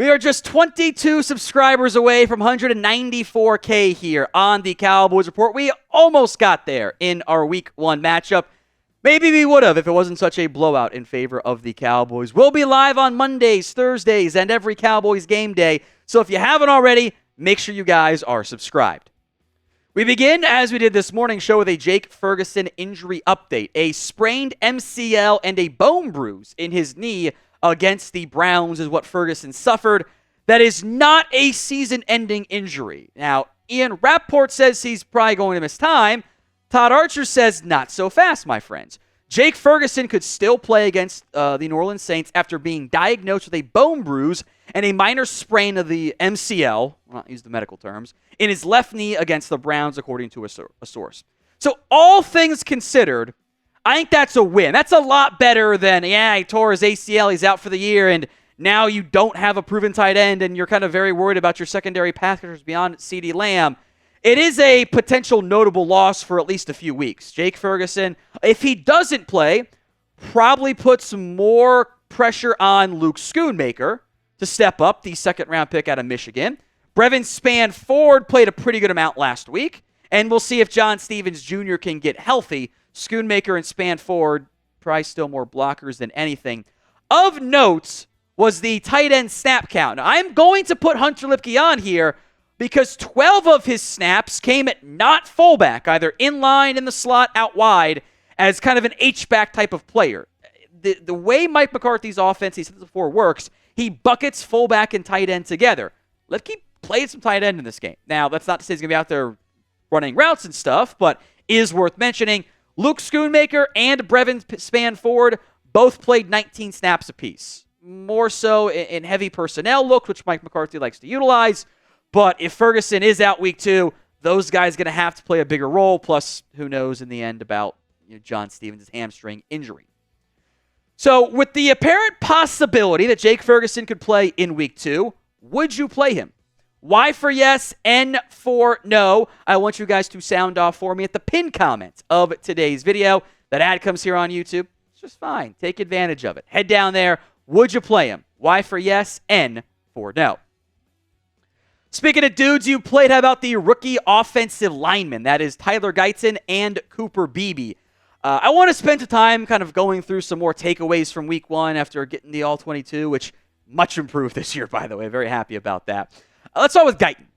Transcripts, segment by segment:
We are just 22 subscribers away from 194K here on the Cowboys Report. We almost got there in our Week 1 matchup. Maybe we would have if it wasn't such a blowout in favor of the Cowboys. We'll be live on Mondays, Thursdays, and every Cowboys game day. So if you haven't already, make sure you guys are subscribed. We begin, as we did this morning's show, with a Jake Ferguson injury update. A sprained MCL and a bone bruise in his knee against the Browns is what Ferguson suffered. That is not a season-ending injury. Now, Ian Rappaport says he's probably going to miss time. Todd Archer says not so fast, my friends. Jake Ferguson could still play against the New Orleans Saints after being diagnosed with a bone bruise and a minor sprain of the MCL, we'll not use the medical terms, in his left knee against the Browns, according to a source. So all things considered, I think that's a win. That's a lot better than, he tore his ACL, he's out for the year, and now you don't have a proven tight end, and you're kind of very worried about your secondary pass catchers beyond CeeDee Lamb. It is a potential notable loss for at least a few weeks. Jake Ferguson, if he doesn't play, probably puts more pressure on Luke Schoonmaker to step up, the second-round pick out of Michigan. Brevin Spann-Ford played a pretty good amount last week, and we'll see if John Stevens Jr. can get healthy. Schoonmaker and Spann-Ford, probably still more blockers than anything. Of note was the tight end snap count. Now, I'm going to put Hunter Lipke on here because 12 of his snaps came at not fullback, either in line, in the slot, out wide, as kind of an H-back type of player. The way Mike McCarthy's offense, he said this before, works, he buckets fullback and tight end together. Lipke played some tight end in this game. Now, that's not to say he's going to be out there running routes and stuff, but is worth mentioning. Luke Schoonmaker and Brevin Spann-Ford both played 19 snaps apiece. More so in heavy personnel looks, which Mike McCarthy likes to utilize. But if Ferguson is out week 2, those guys are going to have to play a bigger role. Plus, who knows in the end about John Stevens' hamstring injury. So with the apparent possibility that Jake Ferguson could play in week 2, would you play him? Y for yes, N for no. I want you guys to sound off for me at the pinned comment of today's video. That ad comes here on YouTube. It's just fine. Take advantage of it. Head down there. Would you play him? Y for yes, N for no. Speaking of dudes you played, how about the rookie offensive linemen? That is Tyler Guyton and Cooper Beebe. I want to spend some time kind of going through some more takeaways from week 1 after getting the All-22, which much improved this year, by the way. Very happy about that. Let's start with Guyton.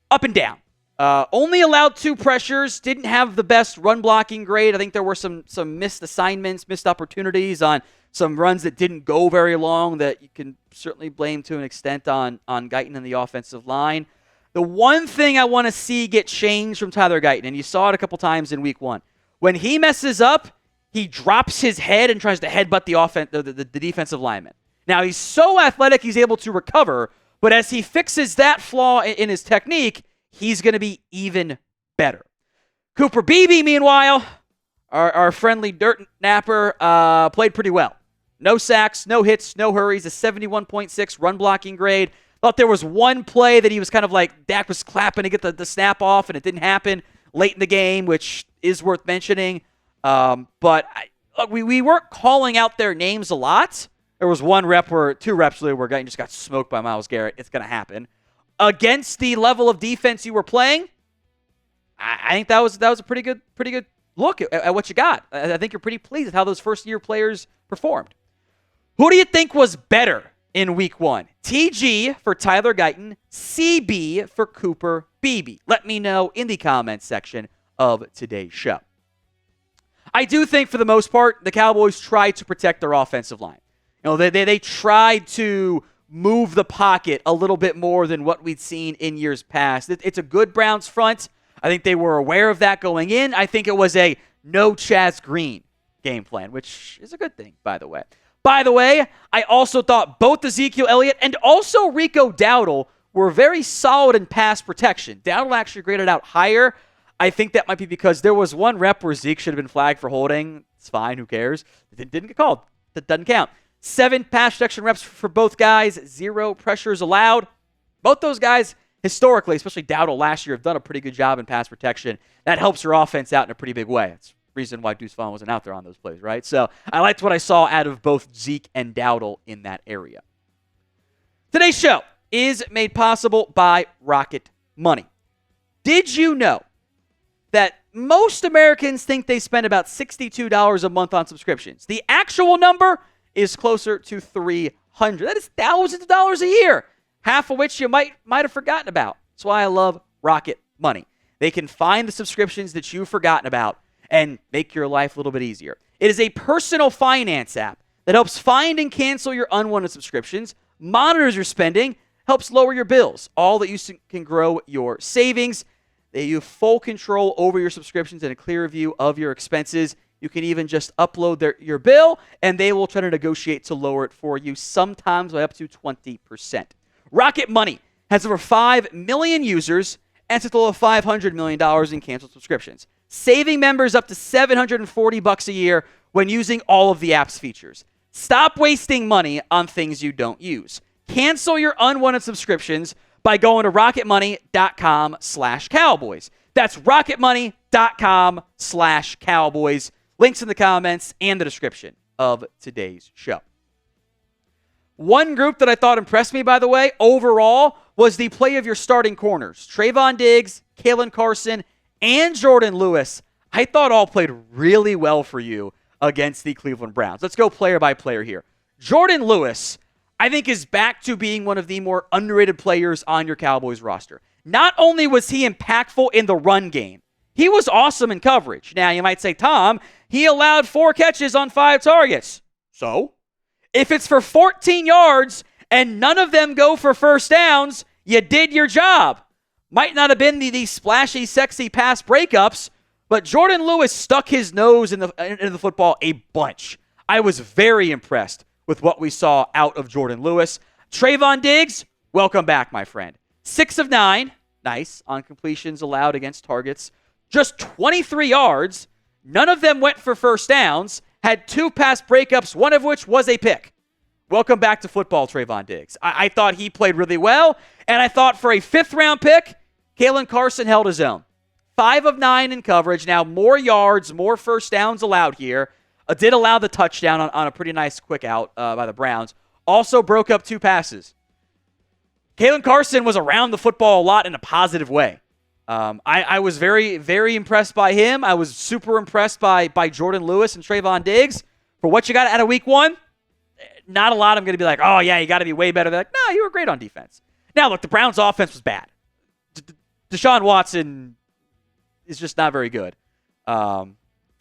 Up and down. Only allowed 2 pressures. Didn't have the best run blocking grade. I think there were some missed assignments, missed opportunities on some runs that didn't go very long that you can certainly blame to an extent on Guyton and the offensive line. The one thing I want to see get changed from Tyler Guyton, and you saw it a couple times in week 1, when he messes up, he drops his head and tries to headbutt the defensive lineman. Now, he's so athletic, he's able to recover, but as he fixes that flaw in his technique, he's going to be even better. Cooper Beebe, meanwhile, our friendly dirt napper, played pretty well. No sacks, no hits, no hurries, a 71.6 run blocking grade. Thought there was one play that he was kind of like, Dak was clapping to get the snap off, and it didn't happen late in the game, which is worth mentioning. But we weren't calling out their names a lot. There was 2 reps really where Guyton just got smoked by Myles Garrett. It's going to happen. Against the level of defense you were playing, I think that was a pretty good look at what you got. I think you're pretty pleased with how those first-year players performed. Who do you think was better in week 1? TG for Tyler Guyton, CB for Cooper Beebe. Let me know in the comments section of today's show. I do think for the most part, the Cowboys tried to protect their offensive line. They tried to move the pocket a little bit more than what we'd seen in years past. It's a good Browns front. I think they were aware of that going in. I think it was a no Chaz Green game plan, which is a good thing, by the way. By the way, I also thought both Ezekiel Elliott and also Rico Dowdle were very solid in pass protection. Dowdle actually graded out higher. I think that might be because there was one rep where Zeke should have been flagged for holding. It's fine, who cares? It didn't get called. That doesn't count. 7 pass protection reps for both guys, 0 pressures allowed. Both those guys, historically, especially Dowdle last year, have done a pretty good job in pass protection. That helps your offense out in a pretty big way. It's the reason why Deuce Vaughn wasn't out there on those plays, right? So I liked what I saw out of both Zeke and Dowdle in that area. Today's show, is made possible by Rocket Money. Did you know that most Americans think they spend about $62 a month on subscriptions? The actual number is closer to $300. That is thousands of dollars a year, half of which you might have forgotten about. That's why I love Rocket Money. They can find the subscriptions that you've forgotten about and make your life a little bit easier. It is a personal finance app that helps find and cancel your unwanted subscriptions, monitors your spending, helps lower your bills, all that you can grow your savings. They have full control over your subscriptions and a clear view of your expenses. You can even just upload your bill, and they will try to negotiate to lower it for you, sometimes by up to 20%. Rocket Money has over 5 million users and a total of $500 million in canceled subscriptions, saving members up to $740 a year when using all of the app's features. Stop wasting money on things you don't use. Cancel your unwanted subscriptions by going to rocketmoney.com/Cowboys. That's rocketmoney.com/Cowboys. Links in the comments and the description of today's show. One group that I thought impressed me, by the way, overall, was the play of your starting corners. Trayvon Diggs, Kalen Carson, and Jourdan Lewis, I thought all played really well for you against the Cleveland Browns. Let's go player by player here. Jourdan Lewis, I think, is back to being one of the more underrated players on your Cowboys roster. Not only was he impactful in the run game, he was awesome in coverage. Now, you might say, Tom, he allowed 4 catches on 5 targets. So, if it's for 14 yards and none of them go for first downs, you did your job. Might not have been the splashy, sexy pass breakups, but Jourdan Lewis stuck his nose into the football a bunch. I was very impressed with what we saw out of Jourdan Lewis. Trayvon Diggs, welcome back, my friend. 6 of 9, nice, on completions allowed against targets. Just 23 yards. None of them went for first downs. Had 2 pass breakups, one of which was a pick. Welcome back to football, Trayvon Diggs. I thought he played really well, and I thought for a 5th-round pick, Kalen Carson held his own. 5 of 9 in coverage. Now, more yards, more first downs allowed here. Did allow the touchdown on a pretty nice quick out by the Browns. Also broke up 2 passes. Kalen Carson was around the football a lot in a positive way. I was very, very impressed by him. I was super impressed by Jourdan Lewis and Trayvon Diggs. For what you got out of week 1, not a lot I'm going to be like, oh, yeah, you got to be way better. They're like, no, you were great on defense. Now, look, the Browns' offense was bad. Deshaun Watson is just not very good.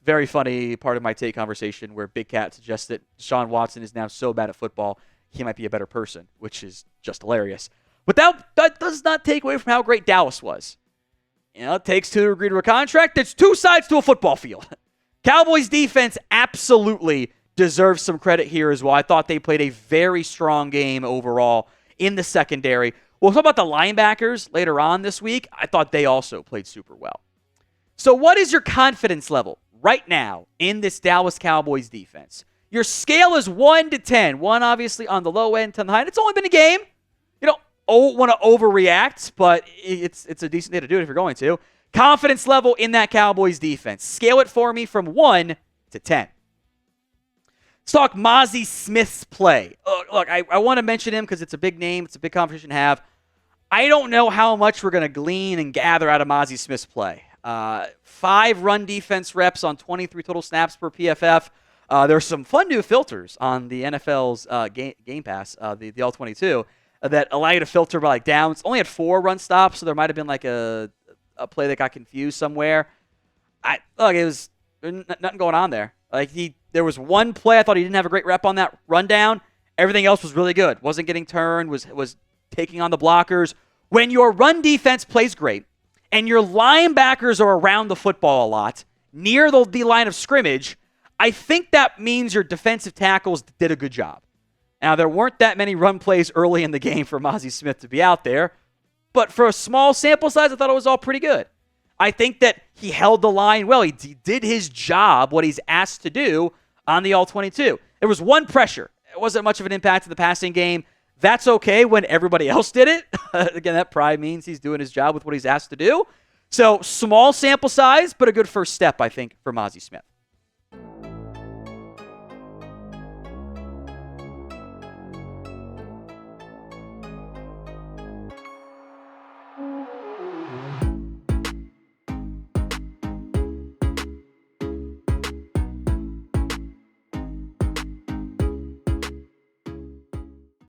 Very funny part of my take conversation where Big Cat suggests that Deshaun Watson is now so bad at football, he might be a better person, which is just hilarious. But that does not take away from how great Dallas was. You know, it takes 2 to agree to a contract. There's 2 sides to a football field. Cowboys defense absolutely deserves some credit here as well. I thought they played a very strong game overall in the secondary. We'll talk about the linebackers later on this week. I thought they also played super well. So what is your confidence level right now in this Dallas Cowboys defense? Your scale is 1 to 10. 1 obviously on the low end, 10 on the high end. It's only been a game. You don't want to overreact, but it's a decent day to do it if you're going to. Confidence level in that Cowboys defense. Scale it for me from 1 to 10. Let's talk Mazi Smith's play. Look, I want to mention him because it's a big name. It's a big conversation to have. I don't know how much we're going to glean and gather out of Mazi Smith's play. 5 run defense reps on 23 total snaps per PFF. There's some fun new filters on the NFL's Game Pass, the All-22, that allow you to filter by downs. Only had 4 run stops, so there might have been a play that got confused somewhere. It was nothing going on there. There was one play I thought he didn't have a great rep on that rundown. Everything else was really good. Wasn't getting turned. Was taking on the blockers. When your run defense plays great and your linebackers are around the football a lot near the line of scrimmage, I think that means your defensive tackles did a good job. Now, there weren't that many run plays early in the game for Mazi Smith to be out there, but for a small sample size, I thought it was all pretty good. I think that he held the line well. He did his job, what he's asked to do on the All-22. There was one pressure. It wasn't much of an impact to the passing game. That's okay when everybody else did it. Again, that probably means he's doing his job with what he's asked to do. So, small sample size, but a good first step, I think, for Mazi Smith.